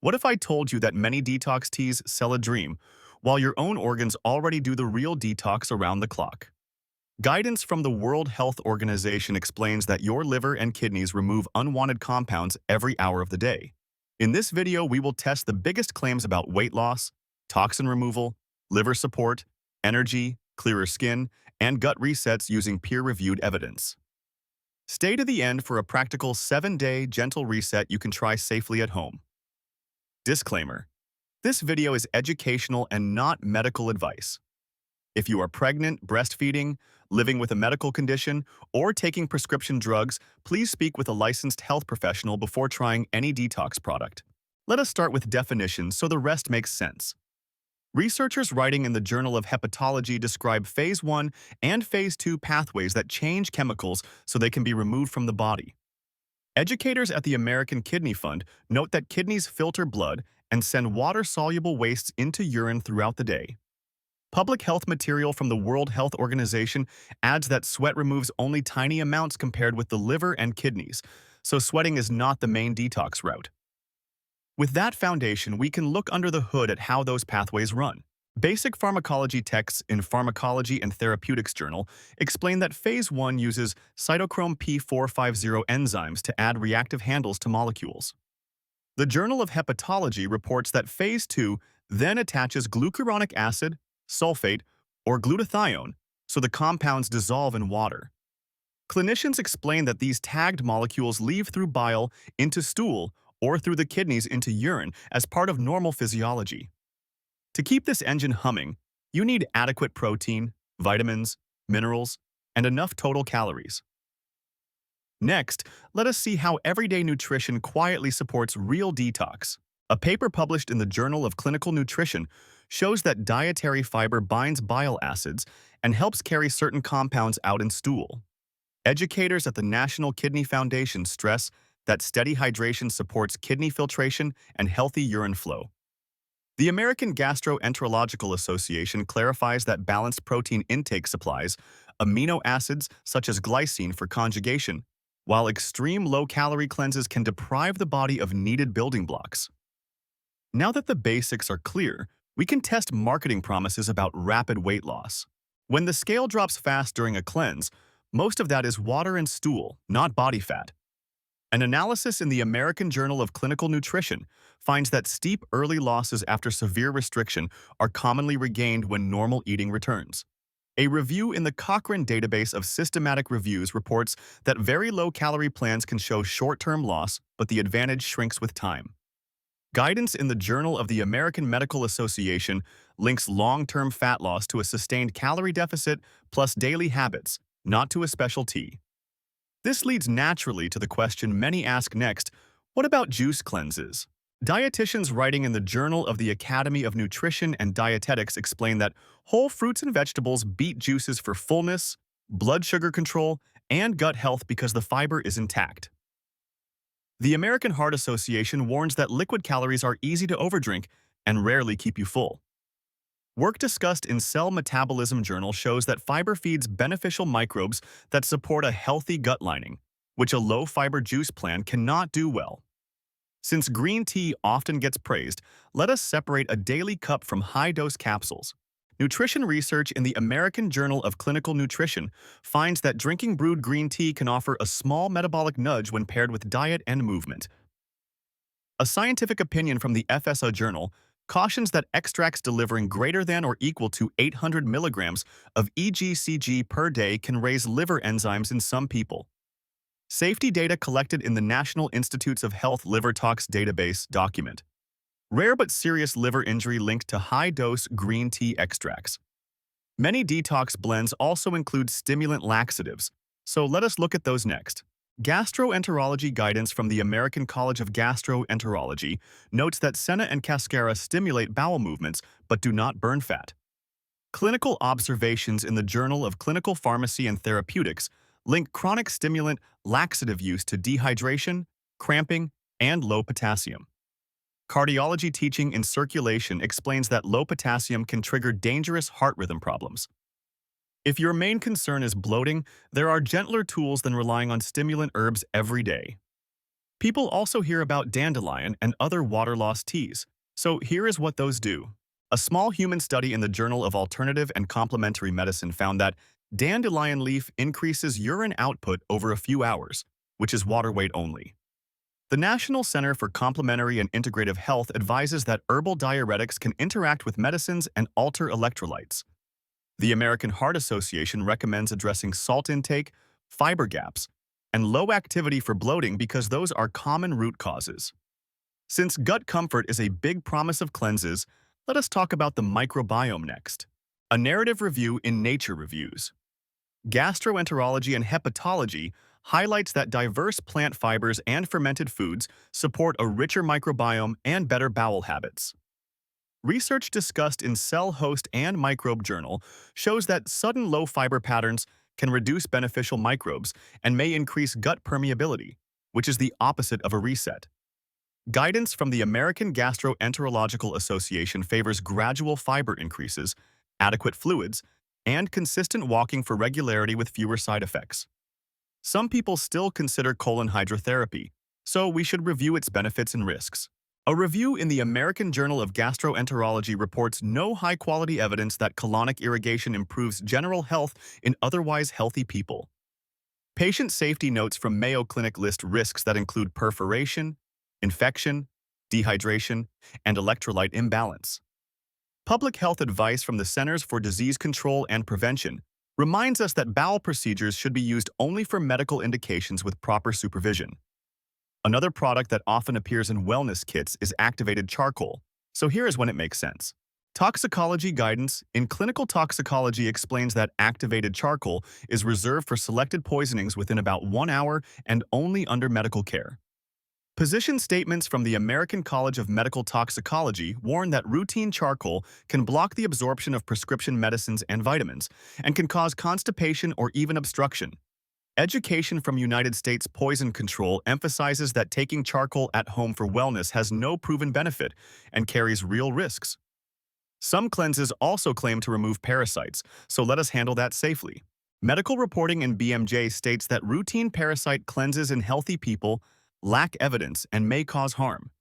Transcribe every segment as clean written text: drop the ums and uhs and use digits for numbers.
What if I told you that many detox teas sell a dream, while your own organs already do the real detox around the clock? Guidance from the World Health Organization explains that your liver and kidneys remove unwanted compounds every hour of the day. In this video, we will test the biggest claims about weight loss, toxin removal, liver support, energy, clearer skin, and gut resets using peer-reviewed evidence. Stay to the end for a practical 7-day gentle reset you can try safely at home. Disclaimer: this video is educational and not medical advice. If you are pregnant, breastfeeding, living with a medical condition, or taking prescription drugs, please speak with a licensed health professional before trying any detox product. Let us start with definitions so the rest makes sense. Researchers writing in the Journal of Hepatology describe Phase 1 and Phase 2 pathways that change chemicals so they can be removed from the body. Educators at the American Kidney Fund note that kidneys filter blood and send water-soluble wastes into urine throughout the day. Public health material from the World Health Organization adds that sweat removes only tiny amounts compared with the liver and kidneys, so sweating is not the main detox route. With that foundation, we can look under the hood at how those pathways run. Basic pharmacology texts in Pharmacology and Therapeutics Journal explain that Phase 1 uses cytochrome P450 enzymes to add reactive handles to molecules. The Journal of Hepatology reports that Phase 2 then attaches glucuronic acid, sulfate, or glutathione, so the compounds dissolve in water. Clinicians explain that these tagged molecules leave through bile into stool or through the kidneys into urine as part of normal physiology. To keep this engine humming, you need adequate protein, vitamins, minerals, and enough total calories. Next, let us see how everyday nutrition quietly supports real detox. A paper published in the Journal of Clinical Nutrition shows that dietary fiber binds bile acids and helps carry certain compounds out in stool. Educators at the National Kidney Foundation stress that steady hydration supports kidney filtration and healthy urine flow. The American Gastroenterological Association clarifies that balanced protein intake supplies amino acids such as glycine for conjugation, while extreme low-calorie cleanses can deprive the body of needed building blocks. Now that the basics are clear, we can test marketing promises about rapid weight loss. When the scale drops fast during a cleanse, most of that is water and stool, not body fat. An analysis in the American Journal of Clinical Nutrition finds that steep early losses after severe restriction are commonly regained when normal eating returns. A review in the Cochrane database of systematic reviews reports that very low-calorie plans can show short-term loss, but the advantage shrinks with time. Guidance in the Journal of the American Medical Association links long-term fat loss to a sustained calorie deficit plus daily habits, not to a special tea. This leads naturally to the question many ask next: what about juice cleanses? Dietitians writing in the Journal of the Academy of Nutrition and Dietetics explain that whole fruits and vegetables beat juices for fullness, blood sugar control, and gut health because the fiber is intact. The American Heart Association warns that liquid calories are easy to overdrink and rarely keep you full. Work discussed in Cell Metabolism Journal shows that fiber feeds beneficial microbes that support a healthy gut lining, which a low-fiber juice plan cannot do well. Since green tea often gets praised, let us separate a daily cup from high-dose capsules. Nutrition research in the American Journal of Clinical Nutrition finds that drinking brewed green tea can offer a small metabolic nudge when paired with diet and movement. A scientific opinion from the EFSA Journal cautions that extracts delivering greater than or equal to 800 milligrams of EGCG per day can raise liver enzymes in some people. Safety data collected in the National Institutes of Health LiverTox database document rare but serious liver injury linked to high-dose green tea extracts. Many detox blends also include stimulant laxatives, so let us look at those next. Gastroenterology guidance from the American College of Gastroenterology notes that senna and cascara stimulate bowel movements but do not burn fat. Clinical observations in the Journal of Clinical Pharmacy and Therapeutics link chronic stimulant laxative use to dehydration, cramping, and low potassium. Cardiology teaching in Circulation explains that low potassium can trigger dangerous heart rhythm problems. If your main concern is bloating, there are gentler tools than relying on stimulant herbs every day. People also hear about dandelion and other water-loss teas. So here is what those do. A small human study in the Journal of Alternative and Complementary Medicine found that dandelion leaf increases urine output over a few hours, which is water weight only. The National Center for Complementary and Integrative Health advises that herbal diuretics can interact with medicines and alter electrolytes. The American Heart Association recommends addressing salt intake, fiber gaps, and low activity for bloating because those are common root causes. Since gut comfort is a big promise of cleanses, let us talk about the microbiome next. A narrative review in Nature Reviews. Gastroenterology and Hepatology highlights that diverse plant fibers and fermented foods support a richer microbiome and better bowel habits. Research discussed in Cell Host and Microbe Journal shows that sudden low-fiber patterns can reduce beneficial microbes and may increase gut permeability, which is the opposite of a reset. Guidance from the American Gastroenterological Association favors gradual fiber increases, adequate fluids, and consistent walking for regularity with fewer side effects. Some people still consider colon hydrotherapy, so we should review its benefits and risks. A review in the American Journal of Gastroenterology reports no high-quality evidence that colonic irrigation improves general health in otherwise healthy people. Patient safety notes from Mayo Clinic list risks that include perforation, infection, dehydration, and electrolyte imbalance. Public health advice from the Centers for Disease Control and Prevention reminds us that bowel procedures should be used only for medical indications with proper supervision. Another product that often appears in wellness kits is activated charcoal, so here is when it makes sense. Toxicology guidance in clinical toxicology explains that activated charcoal is reserved for selected poisonings within about 1 hour and only under medical care. Position statements from the American College of Medical Toxicology warn that routine charcoal can block the absorption of prescription medicines and vitamins and can cause constipation or even obstruction. Education from United States Poison Control emphasizes that taking charcoal at home for wellness has no proven benefit and carries real risks. Some cleanses also claim to remove parasites, so let us handle that safely. Medical reporting in BMJ states that routine parasite cleanses in healthy people lack evidence and may cause harm.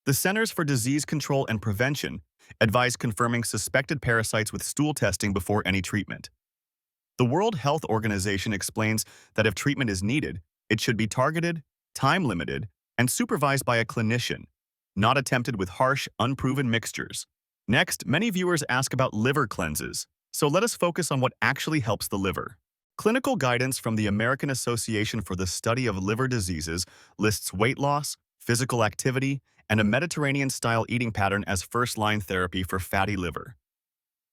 The Centers for Disease Control and Prevention advise confirming suspected parasites with stool testing before any treatment. The World Health Organization explains that if treatment is needed, it should be targeted, time-limited, and supervised by a clinician, not attempted with harsh, unproven mixtures. Next, many viewers ask about liver cleanses, so let us focus on what actually helps the liver. Clinical guidance from the American Association for the Study of Liver Diseases lists weight loss, physical activity, and a Mediterranean-style eating pattern as first-line therapy for fatty liver.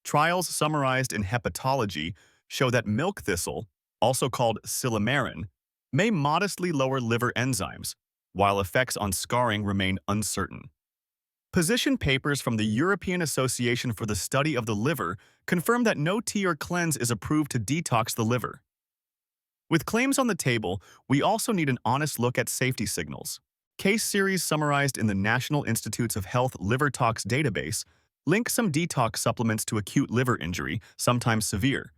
Trials summarized in Hepatology show that milk thistle, also called silymarin, may modestly lower liver enzymes, while effects on scarring remain uncertain. Position papers from the European Association for the Study of the Liver confirm that no tea or cleanse is approved to detox the liver. With claims on the table, we also need an honest look at safety signals. Case series summarized in the National Institutes of Health LiverTox database link some detox supplements to acute liver injury, sometimes severe.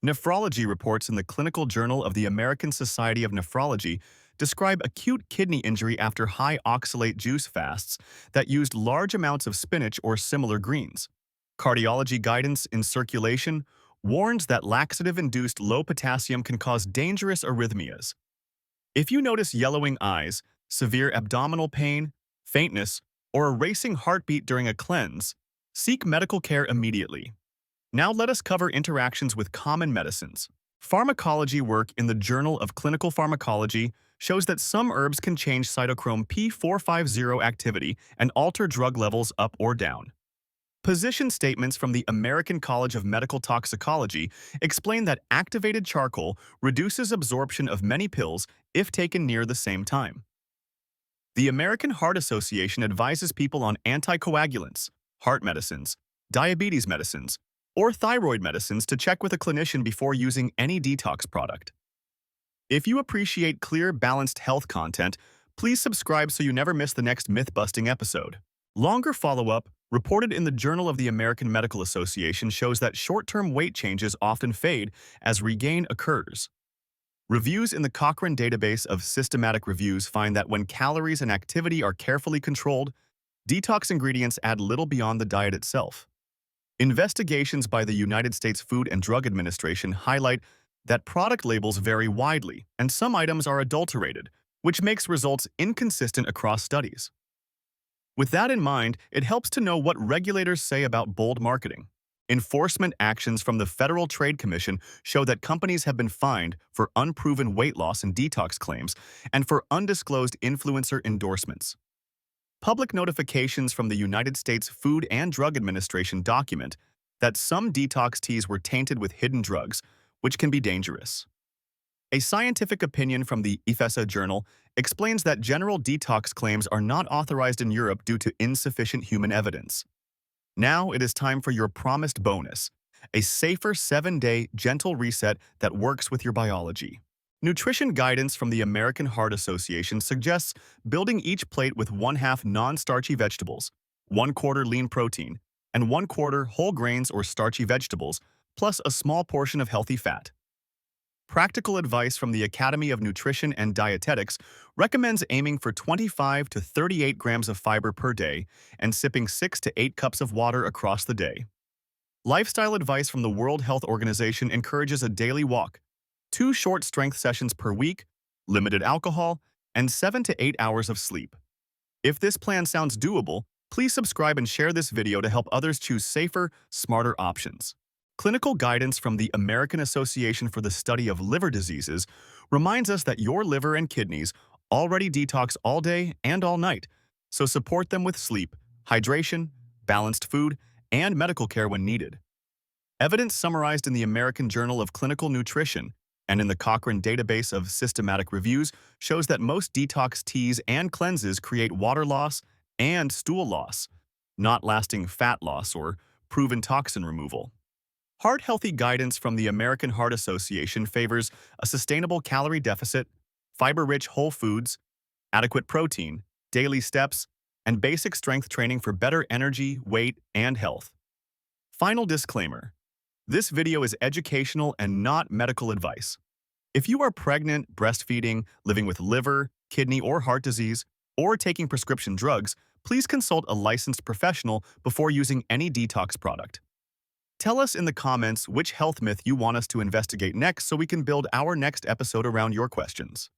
Nephrology reports in the Clinical Journal of the American Society of Nephrology describe acute kidney injury after high oxalate juice fasts that used large amounts of spinach or similar greens. Cardiology guidance in Circulation warns that laxative-induced low potassium can cause dangerous arrhythmias. If you notice yellowing eyes, severe abdominal pain, faintness, or a racing heartbeat during a cleanse, seek medical care immediately. Now let us cover interactions with common medicines. Pharmacology work in the Journal of Clinical Pharmacology shows that some herbs can change cytochrome P450 activity and alter drug levels up or down. Position statements from the American College of Medical Toxicology explain that activated charcoal reduces absorption of many pills if taken near the same time. The American Heart Association advises people on anticoagulants, heart medicines, diabetes medicines, or thyroid medicines to check with a clinician before using any detox product. If you appreciate clear, balanced health content, please subscribe so you never miss the next myth-busting episode. Longer follow-up, reported in the Journal of the American Medical Association, shows that short-term weight changes often fade as regain occurs. Reviews in the Cochrane database of systematic reviews find that when calories and activity are carefully controlled, detox ingredients add little beyond the diet itself. Investigations by the United States Food and Drug Administration highlight that product labels vary widely and some items are adulterated, which makes results inconsistent across studies. With that in mind, it helps to know what regulators say about bold marketing. Enforcement actions from the Federal Trade Commission show that companies have been fined for unproven weight loss and detox claims and for undisclosed influencer endorsements. Public notifications from the United States Food and Drug Administration document that some detox teas were tainted with hidden drugs, which can be dangerous. A scientific opinion from the EFSA Journal explains that general detox claims are not authorized in Europe due to insufficient human evidence. Now it is time for your promised bonus, a safer 7-day gentle reset that works with your biology. Nutrition guidance from the American Heart Association suggests building each plate with 1/2 non-starchy vegetables, 1/4 lean protein, and 1/4 whole grains or starchy vegetables, plus a small portion of healthy fat. Practical advice from the Academy of Nutrition and Dietetics recommends aiming for 25 to 38 grams of fiber per day and sipping 6 to 8 cups of water across the day. Lifestyle advice from the World Health Organization encourages a daily walk, 2 short strength sessions per week, limited alcohol, and 7 to 8 hours of sleep. If this plan sounds doable, please subscribe and share this video to help others choose safer, smarter options. Clinical guidance from the American Association for the Study of Liver Diseases reminds us that your liver and kidneys already detox all day and all night, so support them with sleep, hydration, balanced food, and medical care when needed. Evidence summarized in the American Journal of Clinical Nutrition and in the Cochrane database of systematic reviews shows that most detox teas and cleanses create water loss and stool loss, not lasting fat loss or proven toxin removal. Heart-healthy guidance from the American Heart Association favors a sustainable calorie deficit, fiber-rich whole foods, adequate protein, daily steps, and basic strength training for better energy, weight, and health. Final disclaimer: this video is educational and not medical advice. If you are pregnant, breastfeeding, living with liver, kidney, or heart disease, or taking prescription drugs, please consult a licensed professional before using any detox product. Tell us in the comments which health myth you want us to investigate next so we can build our next episode around your questions.